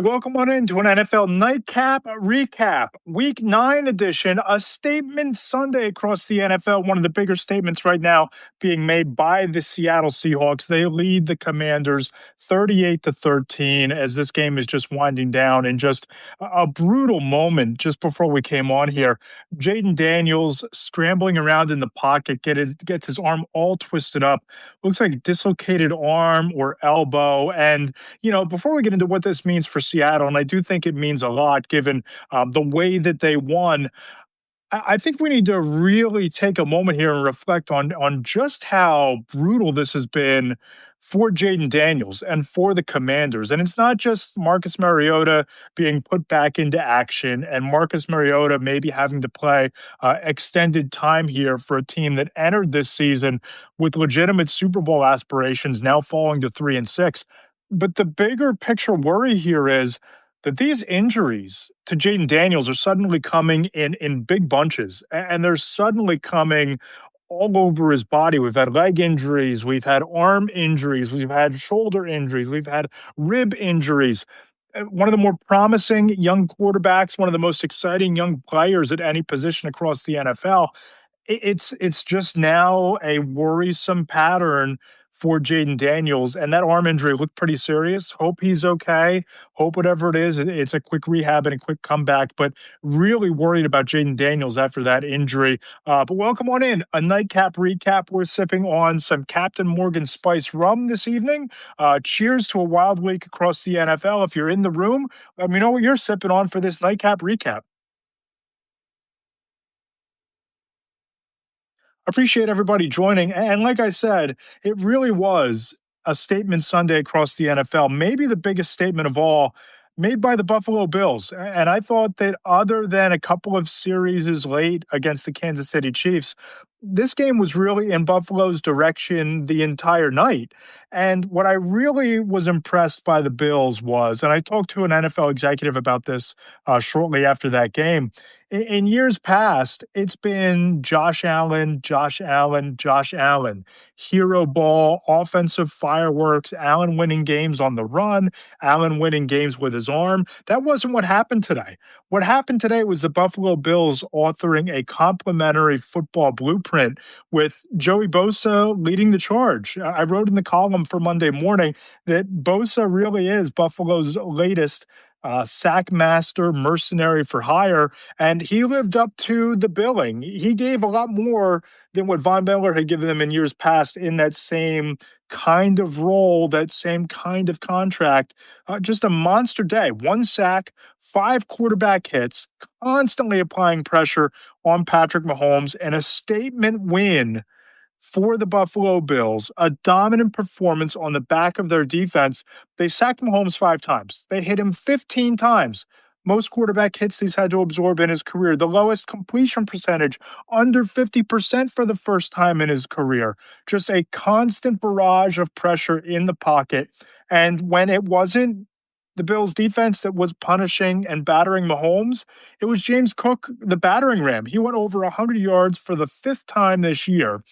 Welcome on into an NFL Nightcap recap, Week 9 edition, a statement Sunday across the NFL. One of the bigger statements right now being made by the Seattle Seahawks. They lead the Commanders 38-13 as this game is just winding down, and just a brutal moment just before we came on here. Jaden Daniels scrambling around in the pocket, gets his arm all twisted up. Looks like a dislocated arm or elbow. And before we get into what this means for Seattle, and I do think it means a lot given the way that they won, I think we need to really take a moment here and reflect on just how brutal this has been for Jaden Daniels and for the Commanders. And it's not just Marcus Mariota being put back into action and Marcus Mariota maybe having to play extended time here for a team that entered this season with legitimate Super Bowl aspirations, now falling to 3-6. But the bigger picture worry here is that these injuries to Jaden Daniels are suddenly coming in big bunches, and they're suddenly coming all over his body. We've had leg injuries, we've had arm injuries, we've had shoulder injuries, we've had rib injuries. One of the more promising young quarterbacks, one of the most exciting young players at any position across the NFL. It's just now a worrisome pattern for Jaden Daniels, and that arm injury looked pretty serious. Hope he's okay. Hope whatever it is, it's a quick rehab and a quick comeback, but really worried about Jaden Daniels after that injury. But welcome on in. A Nightcap recap. We're sipping on some Captain Morgan Spice rum this evening. Cheers to a wild week across the NFL. If you're in the room, let me know what you're sipping on for this Nightcap recap. Appreciate everybody joining. And like I said, it really was a statement Sunday across the NFL, maybe the biggest statement of all made by the Buffalo Bills. And I thought that other than a couple of series late against the Kansas City Chiefs, this game was really in Buffalo's direction the entire night. And what I really was impressed by the Bills was, and I talked to an NFL executive about this shortly after that game, in years past, it's been Josh Allen, Josh Allen, Josh Allen, hero ball, offensive fireworks, Allen winning games on the run, Allen winning games with his arm. That wasn't what happened today. What happened today was the Buffalo Bills authoring a complimentary football blueprint with Joey Bosa leading the charge. I wrote in the column for Monday morning that Bosa really is Buffalo's latest sack master, mercenary for hire, and he lived up to the billing. He gave a lot more than what Von Miller had given them in years past in that same kind of role, that same kind of contract. Just a monster day. One sack, 5 quarterback hits, constantly applying pressure on Patrick Mahomes, and a statement win for the Buffalo Bills, a dominant performance on the back of their defense. They sacked Mahomes 5 times. They hit him 15 times. Most quarterback hits he's had to absorb in his career. The lowest completion percentage, under 50% for the first time in his career. Just a constant barrage of pressure in the pocket. And when it wasn't the Bills defense that was punishing and battering Mahomes, it was James Cook, the battering ram. He went over 100 yards for the 5th time this year.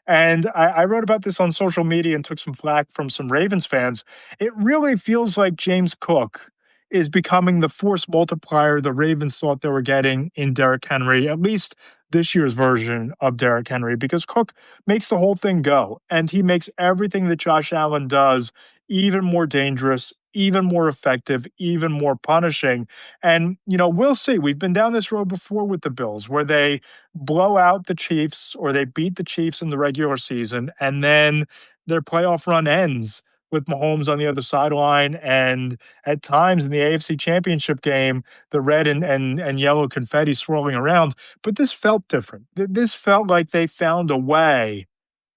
And I wrote about this on social media and took some flack from some Ravens fans. It really feels like James Cook is becoming the force multiplier the Ravens thought they were getting in Derrick Henry, at least this year's version of Derrick Henry, because Cook makes the whole thing go. And he makes everything that Josh Allen does even more dangerous, even more effective, even more punishing. And, we'll see. We've been down this road before with the Bills where they blow out the Chiefs or they beat the Chiefs in the regular season, and then their playoff run ends with Mahomes on the other sideline. And at times in the AFC Championship game, the red and yellow confetti swirling around. But this felt different. This felt like they found a way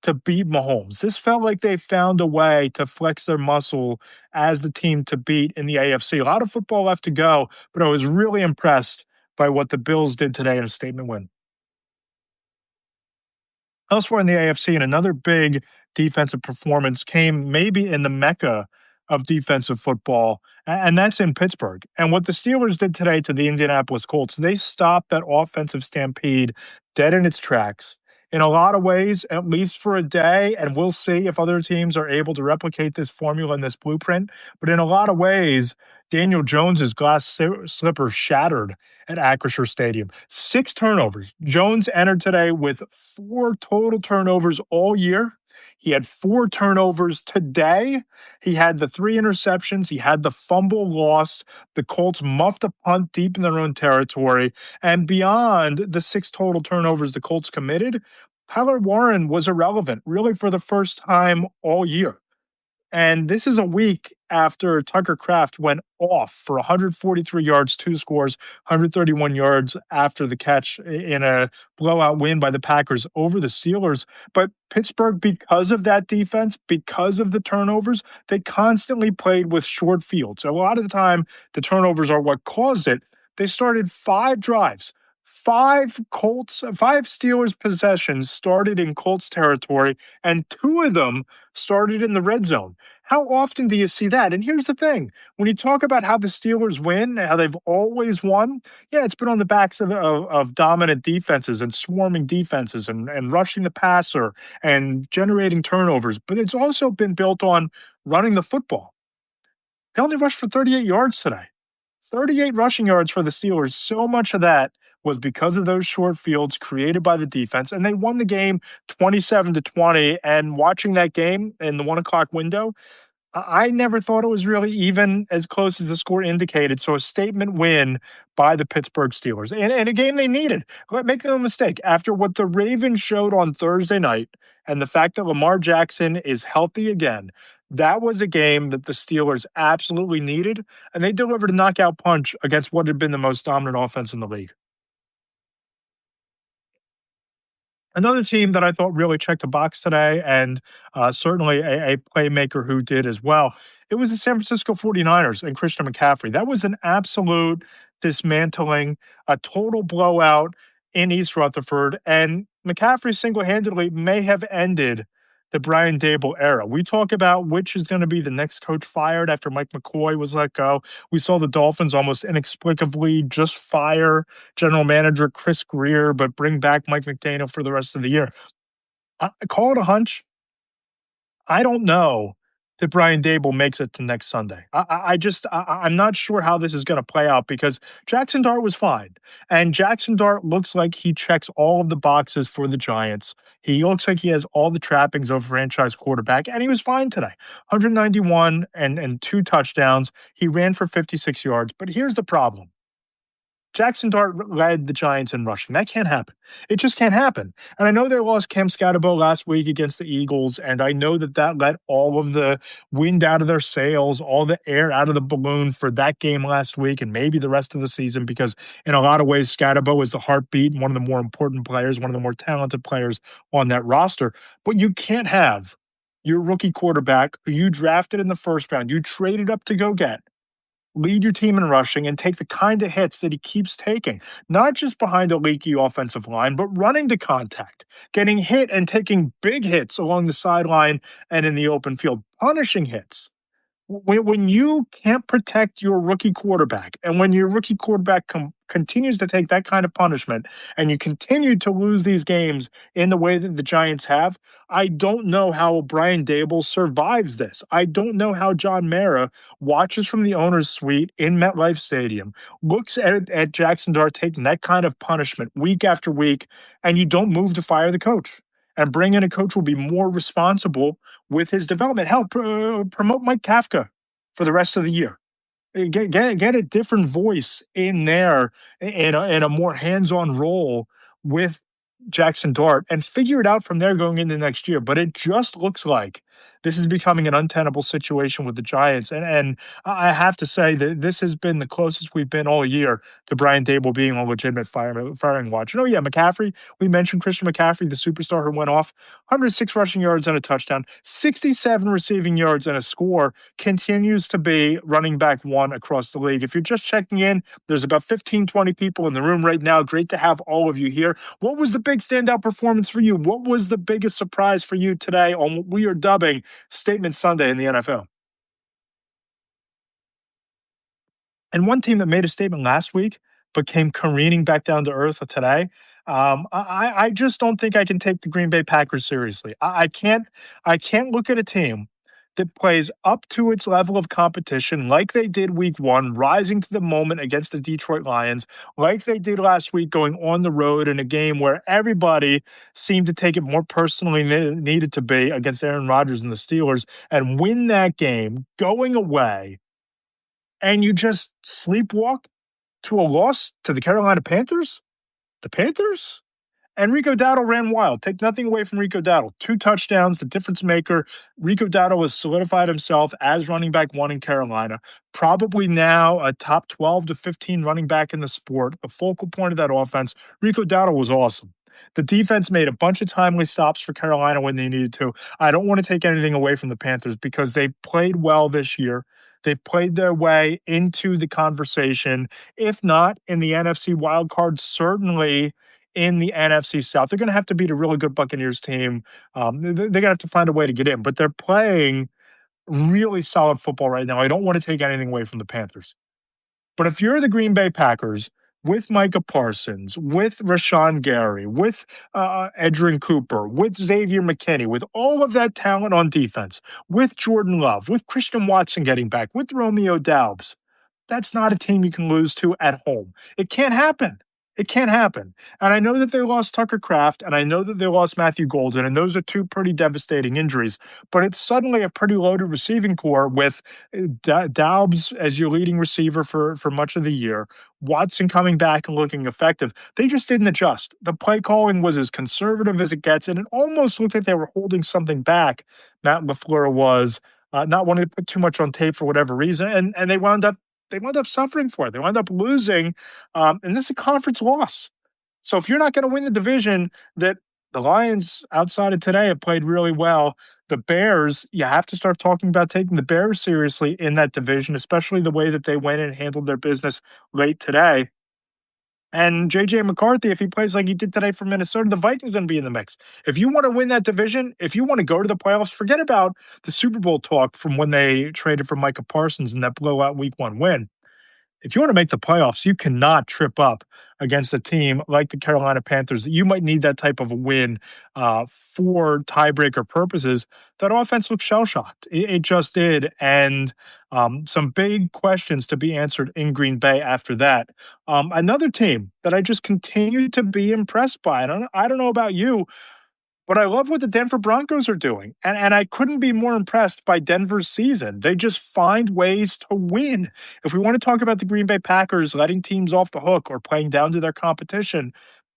to beat Mahomes. This felt like they found a way to flex their muscle as the team to beat in the AFC. A lot of football left to go, but I was really impressed by what the Bills did today in a statement win. Elsewhere in the AFC, and another big defensive performance came maybe in the mecca of defensive football, and that's in Pittsburgh. And what the Steelers did today to the Indianapolis Colts, they stopped that offensive stampede dead in its tracks. In a lot of ways, at least for a day, and we'll see if other teams are able to replicate this formula and this blueprint. But in a lot of ways, Daniel Jones's slipper shattered at Acrisure Stadium. 6 turnovers. Jones entered today with 4 total turnovers all year. He had 4 turnovers today. He had the 3 interceptions. He had the fumble lost. The Colts muffed a punt deep in their own territory. And beyond the 6 total turnovers the Colts committed, Tyler Warren was irrelevant, really, for the first time all year. And this is a week after Tucker Kraft went off for 143 yards, 2 scores, 131 yards after the catch in a blowout win by the Packers over the Steelers. But Pittsburgh, because of that defense, because of the turnovers, they constantly played with short fields. A lot of the time, the turnovers are what caused it. They started 5 drives. Five Steelers possessions started in Colts territory, and 2 of them started in the red zone. How often do you see that? And here's the thing. When you talk about how the Steelers win, how they've always won, yeah, it's been on the backs of dominant defenses and swarming defenses and rushing the passer and generating turnovers, but it's also been built on running the football. They only rushed for 38 yards today. 38 rushing yards for the Steelers. So much of that was because of those short fields created by the defense, and they won the game 27-20. And watching that game in the 1 o'clock window, I never thought it was really even as close as the score indicated. So a statement win by the Pittsburgh Steelers, and a game they needed. Make no mistake, after what the Ravens showed on Thursday night and the fact that Lamar Jackson is healthy again, that was a game that the Steelers absolutely needed, and they delivered a knockout punch against what had been the most dominant offense in the league. Another team that I thought really checked a box today, and certainly a playmaker who did as well, it was the San Francisco 49ers and Christian McCaffrey. That was an absolute dismantling, a total blowout in East Rutherford, and McCaffrey single-handedly may have ended the Brian Dable era. We talk about which is going to be the next coach fired after Mike McCoy was let go. We saw the Dolphins almost inexplicably just fire general manager Chris Greer, but bring back Mike McDaniel for the rest of the year. I call it a hunch. I don't know that Brian Dable makes it to next Sunday. I'm not sure how this is going to play out because Jackson Dart was fine. And Jackson Dart looks like he checks all of the boxes for the Giants. He looks like he has all the trappings of a franchise quarterback, and he was fine today. 191 and 2 touchdowns. He ran for 56 yards. But here's the problem. Jackson Dart led the Giants in rushing. That can't happen. It just can't happen. And I know they lost Cam Scatterbo last week against the Eagles, and I know that that let all of the wind out of their sails, all the air out of the balloon for that game last week and maybe the rest of the season, because in a lot of ways, Scatterbo is the heartbeat, one of the more important players, one of the more talented players on that roster. But you can't have your rookie quarterback who you drafted in the first round, you traded up to go get, lead your team in rushing and take the kind of hits that he keeps taking, not just behind a leaky offensive line, but running to contact, getting hit and taking big hits along the sideline and in the open field, punishing hits. When you can't protect your rookie quarterback, and when your rookie quarterback continues to take that kind of punishment, and you continue to lose these games in the way that the Giants have, I don't know how Brian Dable survives this. I don't know how John Mara watches from the owner's suite in MetLife Stadium, looks at Jackson Dart taking that kind of punishment week after week, and you don't move to fire the coach and bring in a coach who will be more responsible with his development. Help promote Mike Kafka for the rest of the year. Get a different voice in there in a more hands-on role with Jackson Dart and figure it out from there going into next year. But it just looks like this is becoming an untenable situation with the Giants. And I have to say that this has been the closest we've been all year to Brian Dable being a legitimate firing watch. Oh, yeah, McCaffrey. We mentioned Christian McCaffrey, the superstar who went off 106 rushing yards and a touchdown, 67 receiving yards and a score, continues to be running back one across the league. If you're just checking in, there's about 15, 20 people in the room right now. Great to have all of you here. What was the big standout performance for you? What was the biggest surprise for you today on what we are dubbing Statement Sunday in the NFL? And one team that made a statement last week but came careening back down to earth today. I just don't think I can take the Green Bay Packers seriously. I can't look at a team that plays up to its level of competition like they did week one, rising to the moment against the Detroit Lions, like they did last week, going on the road in a game where everybody seemed to take it more personally than it needed to be against Aaron Rodgers and the Steelers, and win that game going away, and you just sleepwalk to a loss to the Carolina Panthers? The Panthers? And Rico Dowdle ran wild. Take nothing away from Rico Dowdle. 2 touchdowns, the difference maker. Rico Dowdle has solidified himself as running back one in Carolina. Probably now a top 12 to 15 running back in the sport, the focal point of that offense. Rico Dowdle was awesome. The defense made a bunch of timely stops for Carolina when they needed to. I don't want to take anything away from the Panthers because they've played well this year. They've played their way into the conversation, if not in the NFC wildcard, certainly in the NFC South. They're going to have to beat a really good Buccaneers team. They're going to have to find a way to get in, but they're playing really solid football right now. I don't want to take anything away from the Panthers. But if you're the Green Bay Packers with Micah Parsons, with Rashawn Gary, with Edrin Cooper, with Xavier McKinney, with all of that talent on defense, with Jordan Love, with Christian Watson getting back, with Romeo Doubs, that's not a team you can lose to at home. It can't happen. It can't happen. And I know that they lost Tucker Kraft, and I know that they lost Matthew Golden, and those are two pretty devastating injuries. But it's suddenly a pretty loaded receiving core with Doubs as your leading receiver for much of the year, Watson coming back and looking effective. They just didn't adjust. The play calling was as conservative as it gets, and it almost looked like they were holding something back. Matt LaFleur was not wanting to put too much on tape for whatever reason, and they wound up suffering for it. They wound up losing, and this is a conference loss. So if you're not going to win the division, that the Lions outside of today have played really well. The Bears, you have to start talking about taking the Bears seriously in that division, especially the way that they went and handled their business late today. And J.J. McCarthy, if he plays like he did today for Minnesota, the Vikings going to be in the mix. If you want to win that division, if you want to go to the playoffs, forget about the Super Bowl talk from when they traded for Micah Parsons in that blowout Week 1 win. If you want to make the playoffs, you cannot trip up against a team like the Carolina Panthers. You might need that type of a win for tiebreaker purposes. That offense looked shell-shocked. It just did. And some big questions to be answered in Green Bay after that. Another team that I just continue to be impressed by. I don't know about you, but I love what the Denver Broncos are doing. And I couldn't be more impressed by Denver's season. They just find ways to win. If we want to talk about the Green Bay Packers letting teams off the hook or playing down to their competition,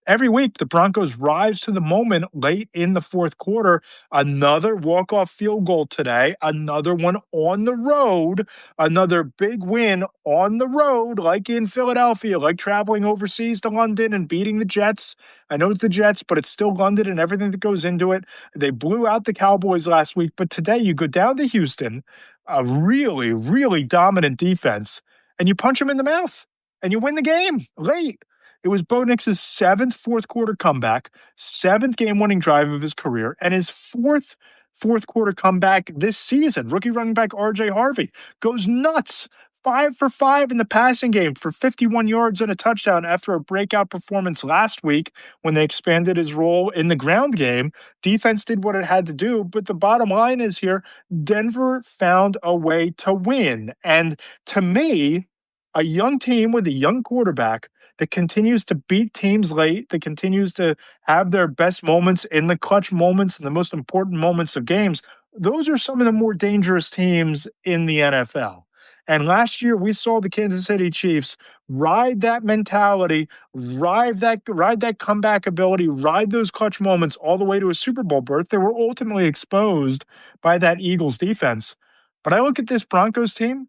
every week the Broncos rise to the moment late in the fourth quarter. Another walk-off field goal today, another one on the road, another big win on the road, like in Philadelphia, like traveling overseas to London and beating the Jets. I know it's the Jets, but it's still London and everything that goes into it. They blew out the Cowboys last week, but today you go down to Houston, a really, really dominant defense, and you punch them in the mouth and you win the game late. It was Bo Nix's 7th fourth quarter comeback, 7th game-winning drive of his career, and his 4th fourth quarter comeback this season. Rookie running back R.J. Harvey goes nuts. 5 for 5 in the passing game for 51 yards and a touchdown after a breakout performance last week when they expanded his role in the ground game. Defense did what it had to do, but the bottom line is here, Denver found a way to win. And to me, a young team with a young quarterback that continues to beat teams late, that continues to have their best moments in the clutch moments and the most important moments of games, those are some of the more dangerous teams in the NFL. And last year, we saw the Kansas City Chiefs ride that mentality, ride that comeback ability, ride those clutch moments all the way to a Super Bowl berth. They were ultimately exposed by that Eagles defense. But I look at this Broncos team,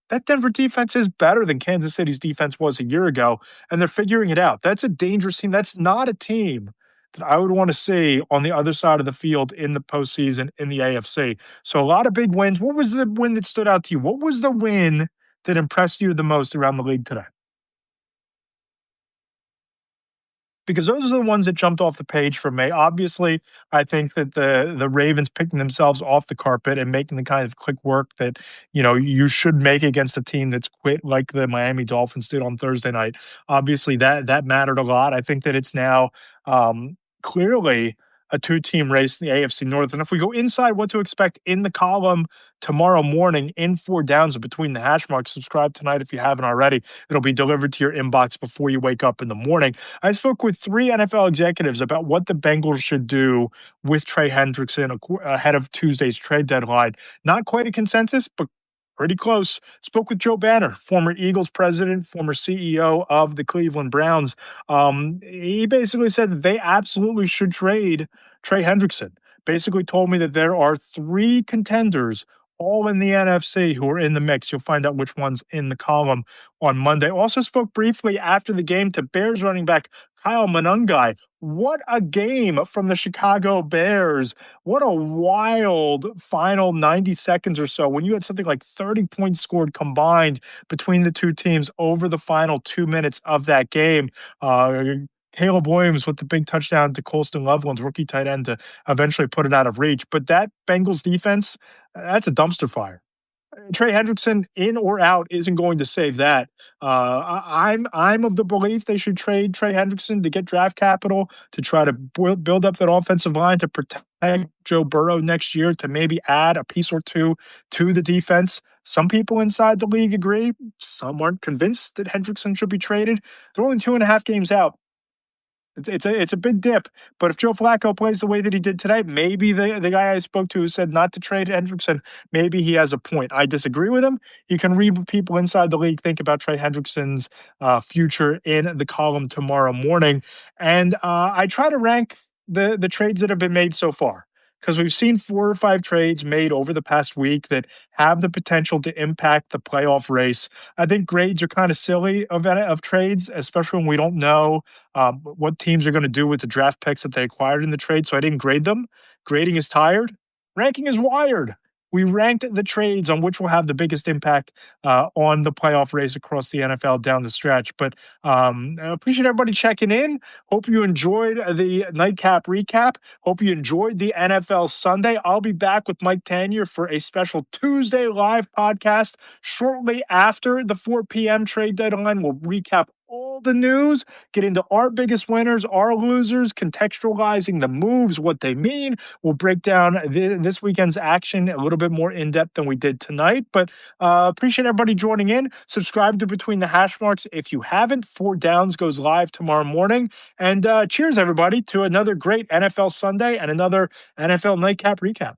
that Denver defense is better than Kansas City's defense was a year ago, and they're figuring it out. That's a dangerous team. That's not a team that I would want to see on the other side of the field in the postseason in the AFC. So a lot of big wins. What was the win that stood out to you? What was the win that impressed you the most around the league today? because those are the ones that jumped off the page for me. Obviously, I think that the Ravens picking themselves off the carpet and making the kind of quick work that you should make against a team that's quit like the Miami Dolphins did on Thursday night. Obviously, that mattered a lot. I think that it's now clearly a two-team race in the AFC North. And if we go inside what to expect in the column tomorrow morning in 4 downs between the hash marks, subscribe tonight if you haven't already. It'll be delivered to your inbox before you wake up in the morning. I spoke with 3 NFL executives about what the Bengals should do with Trey Hendrickson ahead of Tuesday's trade deadline. Not quite a consensus, but pretty close. Spoke with Joe Banner, former Eagles president, former CEO of the Cleveland Browns. He basically said that they absolutely should trade Trey Hendrickson. Basically told me that there are 3 contenders all in the NFC who are in the mix. You'll find out which one's in the column on Monday. Also spoke briefly after the game to Bears running back Kyle Monangai. What a game from the Chicago Bears. What a wild final 90 seconds or so when you had something like 30 points scored combined between the two teams over the final 2 minutes of that game. Caleb Williams with the big touchdown to Colston Loveland's rookie tight end to eventually put it out of reach. But that Bengals defense, that's a dumpster fire. Trey Hendrickson, in or out, isn't going to save that. I'm of the belief they should trade Trey Hendrickson to get draft capital to try to build up that offensive line to protect Joe Burrow next year, to maybe add a piece or two to the defense. Some people inside the league agree. Some aren't convinced that Hendrickson should be traded. They're only 2.5 games out. It's a big dip, but if Joe Flacco plays the way that he did today, maybe the guy I spoke to who said not to trade Hendrickson, maybe he has a point. I disagree with him. You can read what people inside the league think about Trey Hendrickson's future in the column tomorrow morning, and I try to rank the trades that have been made so far, because we've seen 4 or 5 trades made over the past week that have the potential to impact the playoff race. I think grades are kind of silly of trades, especially when we don't know what teams are going to do with the draft picks that they acquired in the trade. So I didn't grade them. Grading is tired. Ranking is wired. We ranked the trades on which will have the biggest impact on the playoff race across the NFL down the stretch. But I appreciate everybody checking in. Hope you enjoyed the Nightcap recap. Hope you enjoyed the NFL Sunday. I'll be back with Mike Tanier for a special Tuesday live podcast shortly after the 4 p.m. trade deadline. We'll recap all the news, get into our biggest winners, our losers, contextualizing the moves, what they mean. We'll break down this weekend's action a little bit more in depth than we did tonight. But appreciate everybody joining in. Subscribe to Between the Hash Marks if you haven't. 4 Downs goes live tomorrow morning. And cheers, everybody, to another great NFL Sunday and another NFL Nightcap recap.